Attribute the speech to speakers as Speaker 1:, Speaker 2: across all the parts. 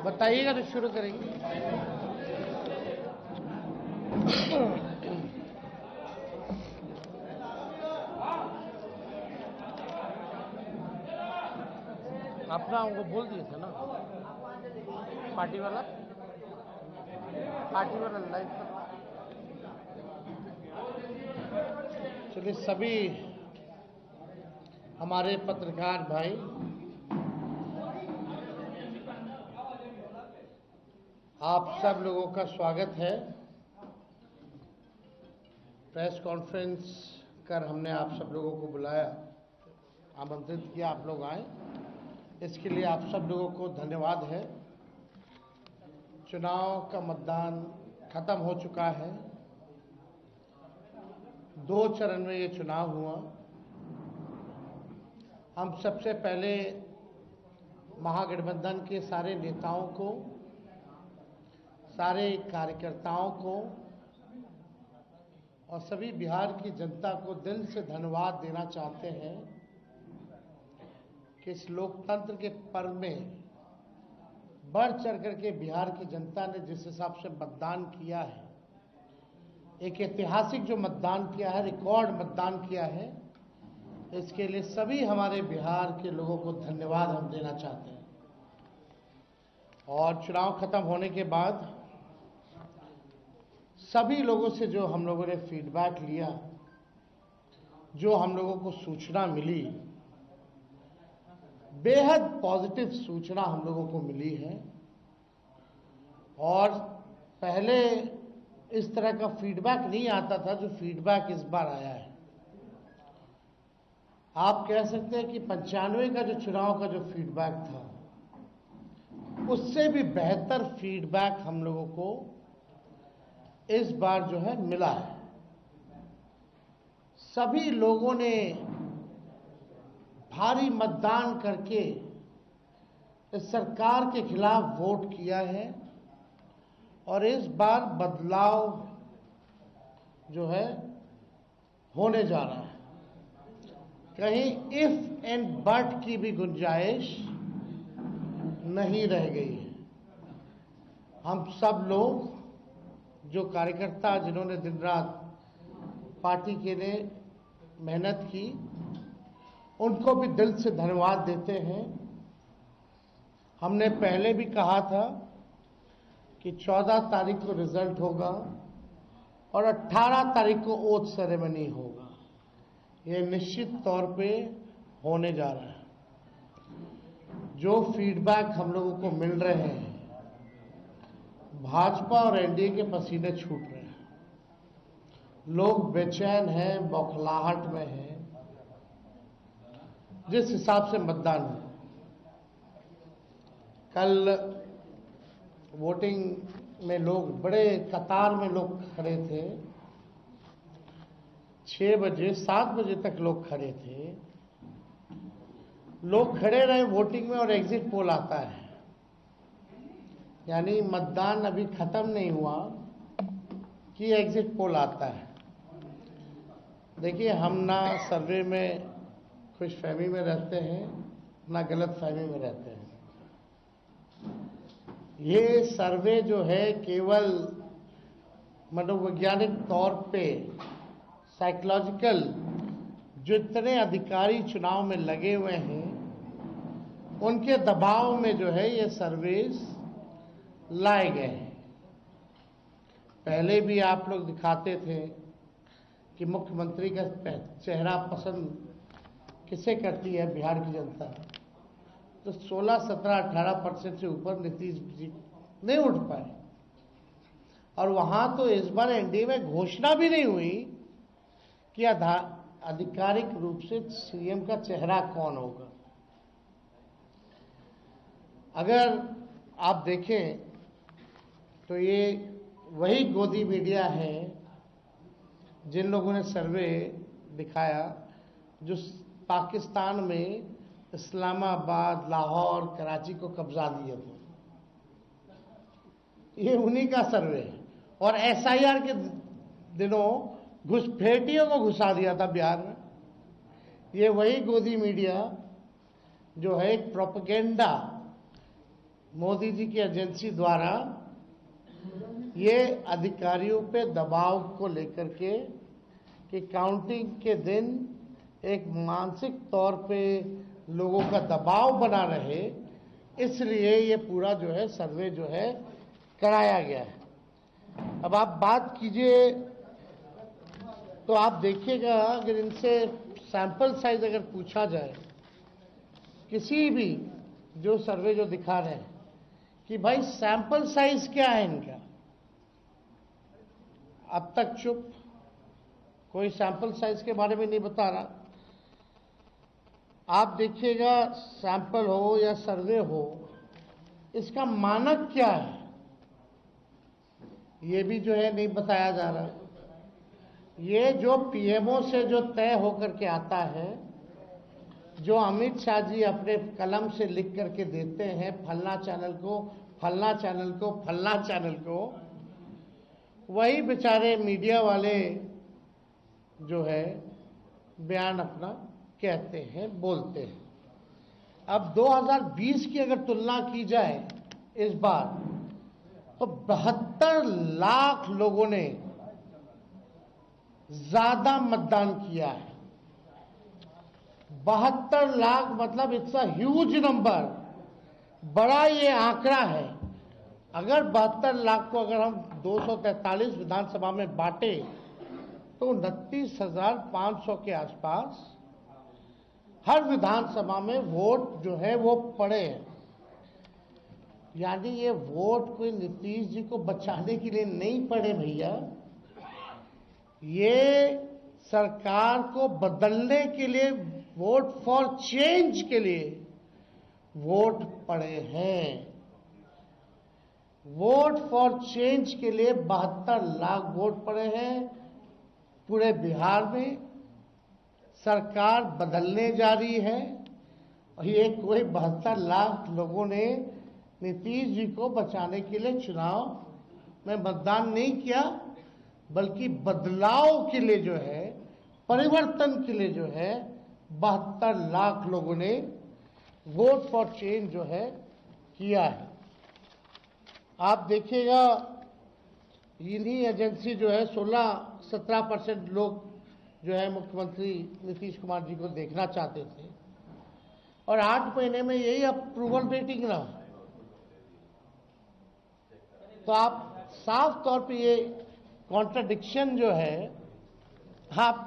Speaker 1: बताइएगा तो शुरू करेंगे। अपना उनको बोल दिए थे ना, पार्टी वाला लाइव कर। चलिए, सभी हमारे पत्रकार भाई, आप सब लोगों का स्वागत है। प्रेस कॉन्फ्रेंस कर हमने आप सब लोगों को बुलाया, आमंत्रित किया, आप लोग आए, इसके लिए आप सब लोगों को धन्यवाद है। चुनाव का मतदान खत्म हो चुका है। 2 चरण में ये चुनाव हुआ। हम सबसे पहले महागठबंधन के सारे नेताओं को, सारे कार्यकर्ताओं को और सभी बिहार की जनता को दिल से धन्यवाद देना चाहते हैं कि इस लोकतंत्र के पर्व में बढ़ चढ़ करके बिहार की जनता ने जिस हिसाब से मतदान किया है, एक ऐतिहासिक जो मतदान किया है, रिकॉर्ड मतदान किया है, इसके लिए सभी हमारे बिहार के लोगों को धन्यवाद हम देना चाहते हैं। और चुनाव खत्म होने के बाद सभी लोगों से जो हम लोगों ने फीडबैक लिया, जो हम लोगों को सूचना मिली, बेहद पॉजिटिव सूचना हम लोगों को मिली है। और पहले इस तरह का फीडबैक नहीं आता था जो फीडबैक इस बार आया है। आप कह सकते हैं कि 95 का जो चुनाव का जो फीडबैक था, उससे भी बेहतर फीडबैक हम लोगों को इस बार जो है मिला है। सभी लोगों ने भारी मतदान करके इस सरकार के खिलाफ वोट किया है और इस बार बदलाव जो है होने जा रहा है। कहीं इफ एंड बट की भी गुंजाइश नहीं रह गई है। हम सब लोग जो कार्यकर्ता, जिन्होंने दिन रात पार्टी के लिए मेहनत की, उनको भी दिल से धन्यवाद देते हैं। हमने पहले भी कहा था कि 14 तारीख को रिजल्ट होगा और 18 तारीख को ओथ सेरेमनी होगा। ये निश्चित तौर पे होने जा रहा है। जो फीडबैक हम लोगों को मिल रहे हैं, भाजपा और एनडीए के पसीने छूट रहे हैं। लोग बेचैन हैं, बौखलाहट में हैं। जिस हिसाब से मतदान हुआ, कल वोटिंग में लोग बड़े कतार में लोग खड़े थे। 6 बजे 7 बजे तक लोग खड़े थे। लोग खड़े रहे वोटिंग में और एग्जिट पोल आता है, यानी मतदान अभी खत्म नहीं हुआ कि एग्जिट पोल आता है। देखिए, हम ना सर्वे में खुशफहमी में रहते हैं, ना गलत फहमी में रहते हैं। ये सर्वे जो है केवल मनोवैज्ञानिक तौर पे, साइकोलॉजिकल, जितने अधिकारी चुनाव में लगे हुए हैं उनके दबाव में जो है ये सर्वेस लाए गए हैं। पहले भी आप लोग दिखाते थे कि मुख्यमंत्री का चेहरा पसंद किसे करती है बिहार की जनता, तो 16, 17, 18% से ऊपर नीतीश जी नहीं उठ पाए। और वहां तो इस बार एनडीए में घोषणा भी नहीं हुई कि आधिकारिक रूप से सीएम का चेहरा कौन होगा। अगर आप देखें तो ये वही गोदी मीडिया है जिन लोगों ने सर्वे दिखाया, जो पाकिस्तान में इस्लामाबाद, लाहौर, कराची को कब्जा दिए थे। ये उन्हीं का सर्वे है। और एसआईआर के दिनों घुसपैठियों को घुसा दिया था बिहार में। ये वही गोदी मीडिया जो है एक प्रोपेगेंडा मोदी जी की एजेंसी द्वारा ये अधिकारियों पे दबाव को लेकर के कि काउंटिंग के दिन एक मानसिक तौर पे लोगों का दबाव बना रहे, इसलिए ये पूरा जो है सर्वे जो है कराया गया है। अब आप बात कीजिए तो आप देखिएगा, अगर इनसे सैंपल साइज अगर पूछा जाए, किसी भी जो सर्वे जो दिखा रहे हैं कि भाई सैंपल साइज क्या है इनका, अब तक चुप, कोई सैंपल साइज के बारे में नहीं बता रहा। आप देखिएगा सैंपल हो या सर्वे हो, इसका मानक क्या है ये भी जो है नहीं बताया जा रहा। ये जो पीएमओ से जो तय होकर के आता है, जो अमित शाह जी अपने कलम से लिख करके देते हैं फलना चैनल को, फलना चैनल को, फलना चैनल को, वही बेचारे मीडिया वाले जो है बयान अपना कहते हैं, बोलते हैं। अब 2020 की अगर तुलना की जाए इस बार, तो 72 लाख लोगों ने ज्यादा मतदान किया है। 72 लाख मतलब इट्स अ ह्यूज नंबर, बड़ा ये आंकड़ा है। अगर 72 लाख को अगर हम 243 विधानसभा में बांटे तो 29,500 के आसपास हर विधानसभा में वोट जो है वो पड़े हैं। यानी ये वोट कोई नीतीश जी को बचाने के लिए नहीं पड़े भैया, ये सरकार को बदलने के लिए, वोट फॉर चेंज के लिए वोट पड़े हैं। वोट फॉर चेंज के लिए 72 लाख वोट पड़े हैं पूरे बिहार में। सरकार बदलने जा रही है और ये कोई 72 लाख लोगों ने नीतीश जी को बचाने के लिए चुनाव में मतदान नहीं किया, बल्कि बदलाव के लिए जो है, परिवर्तन के लिए जो है 72 लाख लोगों ने वोट फॉर चेंज जो है किया है। आप देखिएगा इन्हीं एजेंसी जो है 16-17% लोग जो है मुख्यमंत्री नीतीश कुमार जी को देखना चाहते थे और 8 महीने में यही अप्रूवल रेटिंग रहा। तो आप साफ तौर पे ये कॉन्ट्रडिक्शन जो है आप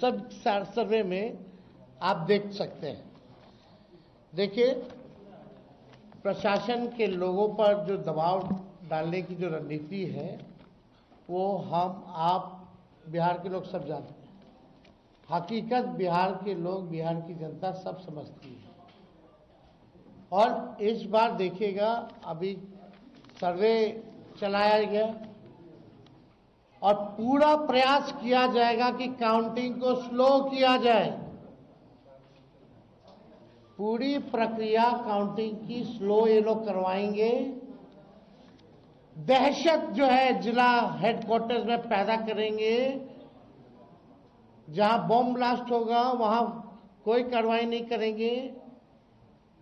Speaker 1: सब सर्वे में आप देख सकते हैं। देखिए, प्रशासन के लोगों पर जो दबाव डालने की जो रणनीति है वो हम आप बिहार के लोग सब जानते हैं। हकीकत बिहार के लोग, बिहार की जनता सब समझती है। और इस बार देखिएगा, अभी सर्वे चलाया गया और पूरा प्रयास किया जाएगा कि काउंटिंग को स्लो किया जाए। पूरी प्रक्रिया काउंटिंग की स्लो ये लोग करवाएंगे। दहशत जो है जिला हेडक्वार्टर्स में पैदा करेंगे। जहां बॉम्ब ब्लास्ट होगा वहां कोई कार्रवाई नहीं करेंगे,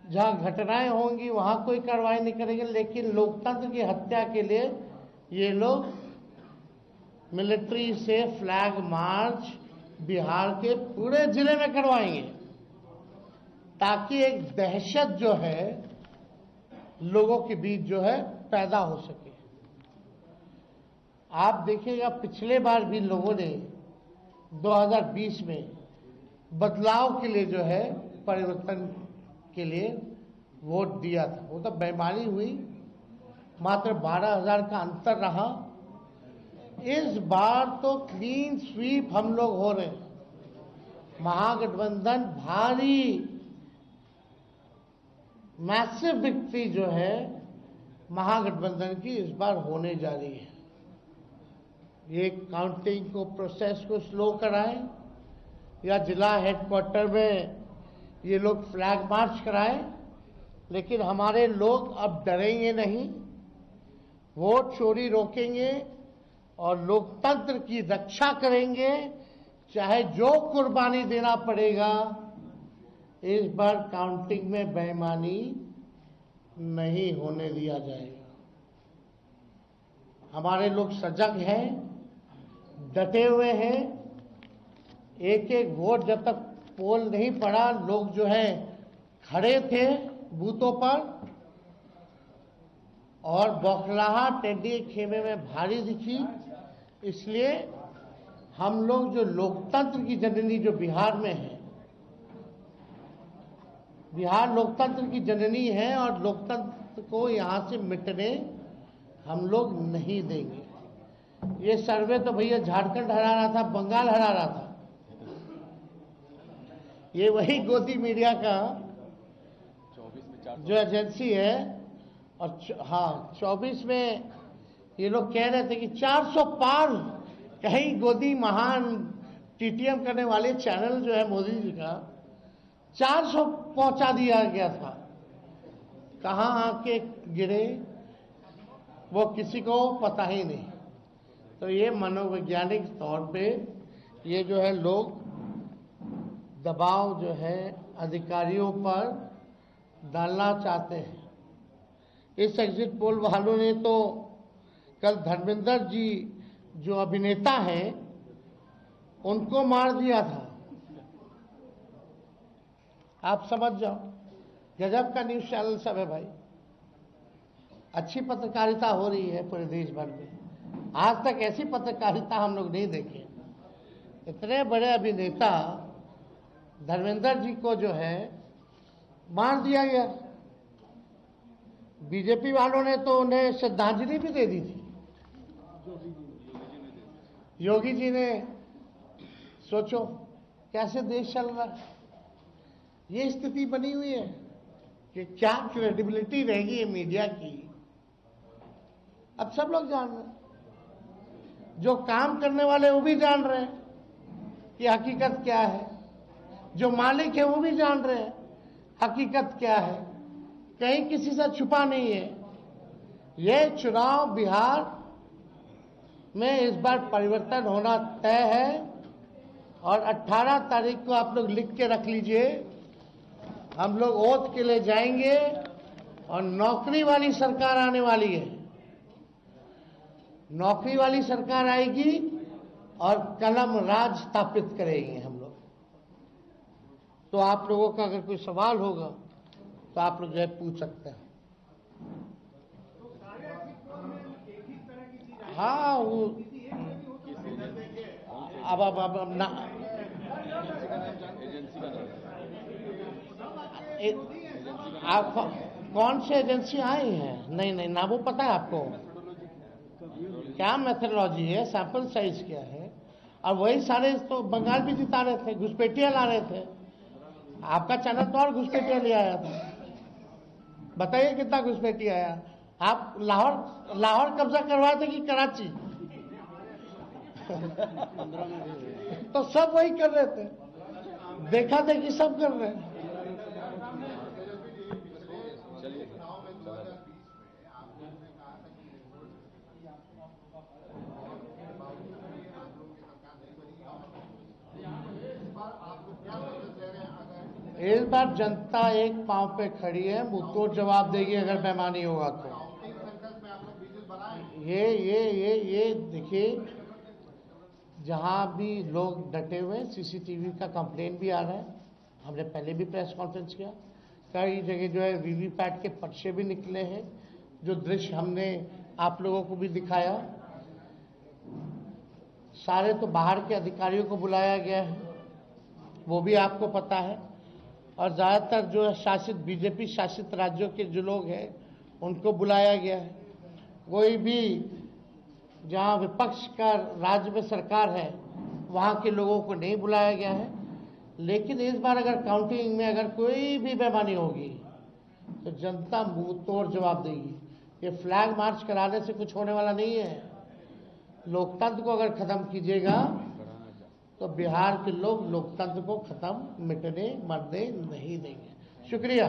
Speaker 1: जहां घटनाएं होंगी वहां कोई कार्रवाई नहीं करेंगे। लेकिन लोकतंत्र की हत्या के लिए ये लोग मिलिट्री से फ्लैग मार्च बिहार के पूरे जिले में करवाएंगे, ताकि एक दहशत जो है लोगों के बीच जो है पैदा हो सके। आप देखिएगा पिछले बार भी लोगों ने 2020 में बदलाव के लिए जो है, परिवर्तन के लिए वोट दिया था। वो तो बेईमानी हुई, मात्र 12,000 का अंतर रहा। इस बार तो क्लीन स्वीप हम लोग हो रहे हैं। महागठबंधन भारी मैसिव विक्ट्री जो है महागठबंधन की इस बार होने जा रही है। ये काउंटिंग को, प्रोसेस को स्लो कराएं या जिला हेडक्वार्टर में ये लोग फ्लैग मार्च कराएं, लेकिन हमारे लोग अब डरेंगे नहीं, वोट चोरी रोकेंगे और लोकतंत्र की रक्षा करेंगे, चाहे जो कुर्बानी देना पड़ेगा। इस बार काउंटिंग में बेईमानी नहीं होने दिया जाएगा। हमारे लोग सजग हैं, डटे हुए हैं। एक एक वोट जब तक पोल नहीं पड़ा, लोग जो है खड़े थे बूथों पर, और बौखलाहट टेढ़ी खेमे में भारी दिखी। इसलिए हम लोग जो लोकतंत्र की जननी जो बिहार में है, बिहार लोकतंत्र की जननी है, और लोकतंत्र को यहां से मिटने हम लोग नहीं देंगे। ये सर्वे तो भैया झारखंड हरा रहा था, बंगाल हरा रहा था। ये वही गोदी मीडिया का जो एजेंसी है, और हाँ 24 में ये लोग कह रहे थे कि 400 पार, कहीं गोदी महान टीटीएम करने वाले चैनल जो है मोदी जी का 400 पहुंचा दिया गया था। कहां आके गिरे वो किसी को पता ही नहीं। तो ये मनोवैज्ञानिक तौर पे ये जो है लोग दबाव जो है अधिकारियों पर डालना चाहते हैं। इस एग्जिट पोल वालों ने तो कल धर्मेंद्र जी जो अभिनेता हैं उनको मार दिया था। आप समझ जाओ, गजब का न्यूज चैनल सब है भाई। अच्छी पत्रकारिता हो रही है पूरे देश भर में। आज तक ऐसी पत्रकारिता हम लोग नहीं देखे। इतने बड़े अभिनेता धर्मेंद्र जी को जो है मार दिया गया। बीजेपी वालों ने तो उन्हें श्रद्धांजलि भी दे दी थी। योगी जी ने, सोचो कैसे देश चल रहा है। ये स्थिति बनी हुई है कि क्या क्रेडिबिलिटी रहेगी ये मीडिया की। अब सब लोग जान रहे हैं, जो काम करने वाले वो भी जान रहे हैं कि हकीकत क्या है, जो मालिक है वो भी जान रहे हैं हकीकत क्या है। कहीं किसी से छुपा नहीं है। ये चुनाव बिहार में इस बार परिवर्तन होना तय है, और 18 तारीख को आप लोग लिख के रख लीजिए, हम लोग ओथ के लिए जाएंगे और नौकरी वाली सरकार आने वाली है। नौकरी वाली सरकार आएगी और कलम राज स्थापित करेंगे हम लोग। तो आप लोगों का अगर कोई सवाल होगा तो आप लोग जो है पूछ सकते हैं। हाँ वो अब ना आप कौन से एजेंसी आई है? नहीं ना वो पता है आपको क्या मेथोडोलॉजी है, सैंपल साइज क्या है, और वही सारे तो बंगाल भी जिता रहे थे, घुसपैठिया ला रहे थे। आपका चैनल तो और घुसपैठिया ले आया था। बताइए कितना घुसपैठिया आया। आप लाहौर कब्जा करवाए थे कि कराची? तो सब वही कर रहे थे, देखा देखी सब कर रहे हैं। इस बार जनता एक पांव पे खड़ी है, मुंहतोड़ जवाब देगी अगर बेईमानी होगा तो। ये देखिए, जहां भी लोग डटे हुए, सीसीटीवी का कंप्लेन भी आ रहा है। हमने पहले भी प्रेस कॉन्फ्रेंस किया। कई जगह जो है वीवीपैट के पर्चे भी निकले हैं, जो दृश्य हमने आप लोगों को भी दिखाया। सारे तो बाहर के अधिकारियों को बुलाया गया है, वो भी आपको पता है। और ज़्यादातर जो है शासित बीजेपी शासित राज्यों के जो लोग हैं उनको बुलाया गया है। कोई भी जहां विपक्ष का राज्य में सरकार है वहां के लोगों को नहीं बुलाया गया है। लेकिन इस बार अगर काउंटिंग में अगर कोई भी बेईमानी होगी तो जनता मुंह तोड़ जवाब देगी। ये फ्लैग मार्च कराने से कुछ होने वाला नहीं है। लोकतंत्र को अगर खत्म कीजिएगा तो बिहार के लोग लोकतंत्र को खत्म, मिटने, मरने नहीं देंगे। शुक्रिया।